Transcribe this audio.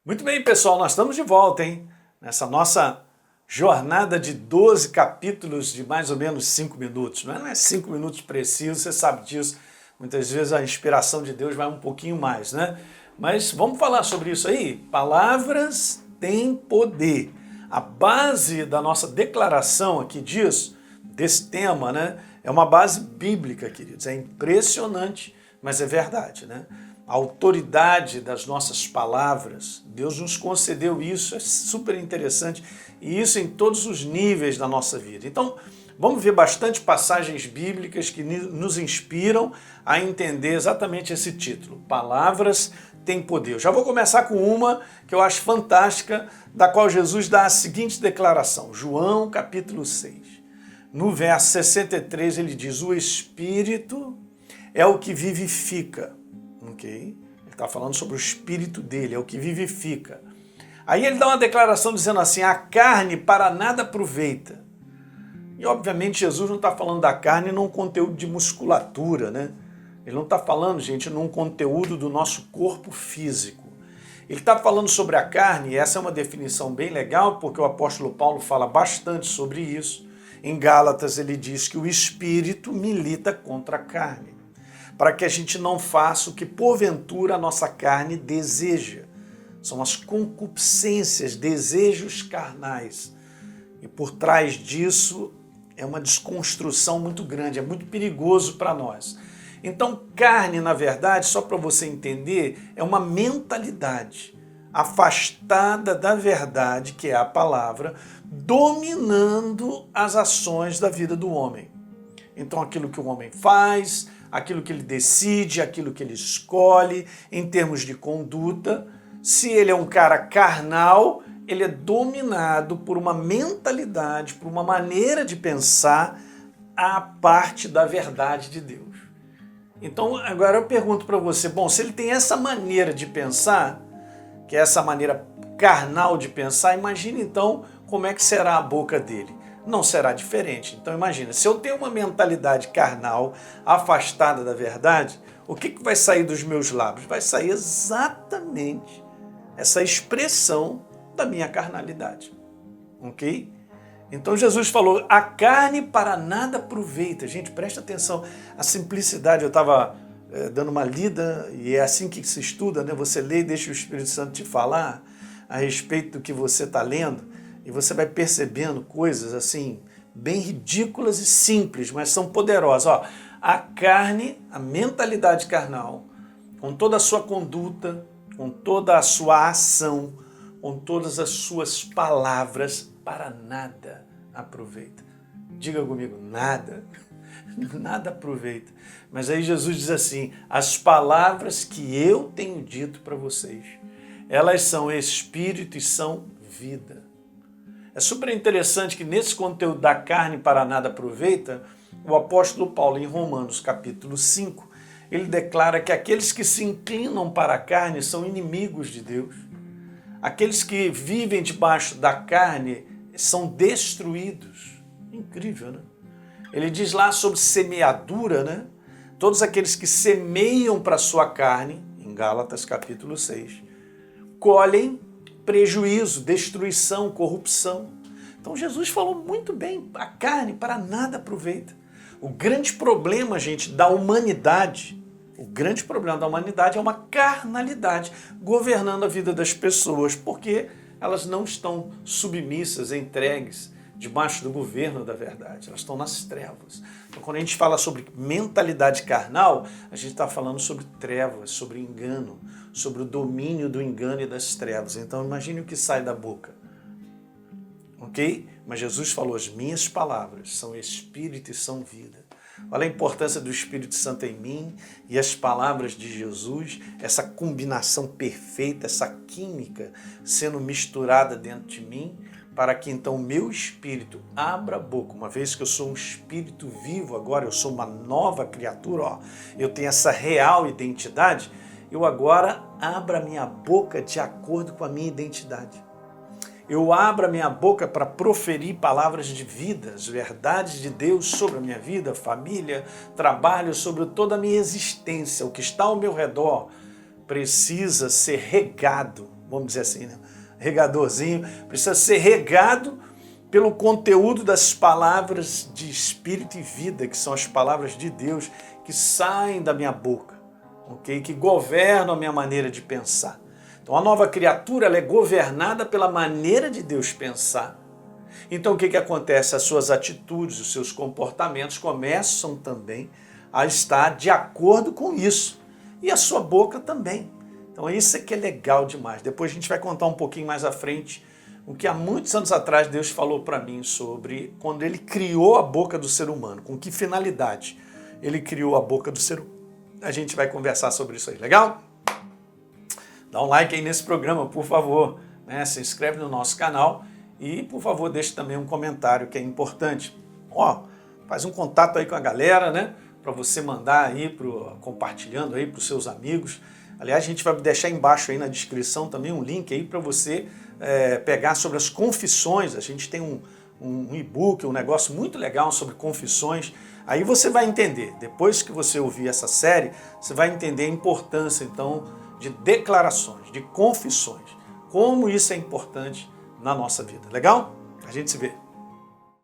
Muito bem, pessoal, nós estamos de volta, hein? Nessa nossa jornada de 12 capítulos de mais ou menos 5 minutos. Não é 5 minutos precisos, você sabe disso. Muitas vezes a inspiração de Deus vai um pouquinho mais, né? Mas vamos falar sobre isso aí. Palavras têm poder. A base da nossa declaração aqui disso, desse tema, né? É uma base bíblica, queridos. É impressionante, mas é verdade, né? A autoridade das nossas palavras, Deus nos concedeu isso, é super interessante, e isso em todos os níveis da nossa vida. Então, vamos ver bastante passagens bíblicas que nos inspiram a entender exatamente esse título, Palavras têm poder. Eu já vou começar com uma que eu acho fantástica, da qual Jesus dá a seguinte declaração, João capítulo 6. No verso 63 ele diz, o Espírito é o que vivifica. Ok? Ele está falando sobre o espírito dele, é o que vivifica. Aí ele dá uma declaração dizendo assim, a carne para nada aproveita. E obviamente Jesus não está falando da carne num conteúdo de musculatura, né? Ele não está falando, gente, num conteúdo do nosso corpo físico. Ele está falando sobre a carne, e essa é uma definição bem legal, porque o apóstolo Paulo fala bastante sobre isso. Em Gálatas ele diz que o espírito milita contra a carne, para que a gente não faça o que porventura a nossa carne deseja. São as concupiscências, desejos carnais. E por trás disso é uma desconstrução muito grande, é muito perigoso para nós. Então, carne, na verdade, só para você entender, é uma mentalidade afastada da verdade, que é a palavra, dominando as ações da vida do homem. Então, aquilo que o homem faz, aquilo que ele decide, aquilo que ele escolhe, em termos de conduta, se ele é um cara carnal, ele é dominado por uma mentalidade, por uma maneira de pensar à parte da verdade de Deus. Então, agora eu pergunto para você, bom, se ele tem essa maneira de pensar, que é essa maneira carnal de pensar, imagine então como é que será a boca dele. Não será diferente. Então imagina, se eu tenho uma mentalidade carnal, afastada da verdade, o que vai sair dos meus lábios? Vai sair exatamente essa expressão da minha carnalidade. Ok? Então Jesus falou, a carne para nada aproveita. Gente, presta atenção, a simplicidade, eu estava dando uma lida, e é assim que se estuda, né? Você lê e deixa o Espírito Santo te falar a respeito do que você está lendo, e você vai percebendo coisas assim, bem ridículas e simples, mas são poderosas. Ó, a carne, a mentalidade carnal, com toda a sua conduta, com toda a sua ação, com todas as suas palavras, para nada aproveita. Diga comigo, nada. Nada aproveita. Mas aí Jesus diz assim, as palavras que eu tenho dito para vocês, elas são espírito e são vida. É super interessante que nesse conteúdo da carne para nada aproveita, o apóstolo Paulo, em Romanos capítulo 5, ele declara que aqueles que se inclinam para a carne são inimigos de Deus. Aqueles que vivem debaixo da carne são destruídos. Incrível, né? Ele diz lá sobre semeadura, né? Todos aqueles que semeiam para a sua carne, em Gálatas capítulo 6, colhem prejuízo, destruição, corrupção. Então Jesus falou muito bem, a carne para nada aproveita. O grande problema, gente, da humanidade, o grande problema da humanidade é uma carnalidade governando a vida das pessoas, porque elas não estão submissas, entregues, debaixo do governo da verdade, elas estão nas trevas. Então, quando a gente fala sobre mentalidade carnal, a gente está falando sobre trevas, sobre engano, sobre o domínio do engano e das trevas. Então, imagine o que sai da boca. Ok? Mas Jesus falou, as minhas palavras são espírito e são vida. Olha a importância do Espírito Santo em mim e as palavras de Jesus, essa combinação perfeita, essa química sendo misturada dentro de mim, para que então o meu espírito abra a boca. Uma vez que eu sou um espírito vivo agora, eu sou uma nova criatura, ó, eu tenho essa real identidade, eu agora abro a minha boca de acordo com a minha identidade. Eu abro a minha boca para proferir palavras de vida, as verdades de Deus sobre a minha vida, família, trabalho, sobre toda a minha existência. O que está ao meu redor precisa ser regado vamos dizer assim, né? Regadorzinho, precisa ser regado pelo conteúdo das palavras de espírito e vida, que são as palavras de Deus que saem da minha boca, ok? Que governam a minha maneira de pensar. Então a nova criatura ela é governada pela maneira de Deus pensar. Então o que acontece? As suas atitudes, os seus comportamentos começam também a estar de acordo com isso. E a sua boca também. Então isso é que é legal demais. Depois a gente vai contar um pouquinho mais à frente o que há muitos anos atrás Deus falou para mim sobre quando Ele criou a boca do ser humano, com que finalidade Ele criou a boca do ser humano. A gente vai conversar sobre isso aí, legal? Dá um like aí nesse programa, por favor, né? Se inscreve no nosso canal e, por favor, deixe também um comentário que é importante. Ó, faz um contato aí com a galera, né? Para você mandar aí, compartilhando aí para os seus amigos. Aliás, a gente vai deixar embaixo aí na descrição também um link aí para você pegar sobre as confissões. A gente tem um e-book, um negócio muito legal sobre confissões. Aí você vai entender, depois que você ouvir essa série, você vai entender a importância, então, de declarações, de confissões. Como isso é importante na nossa vida. Legal? A gente se vê.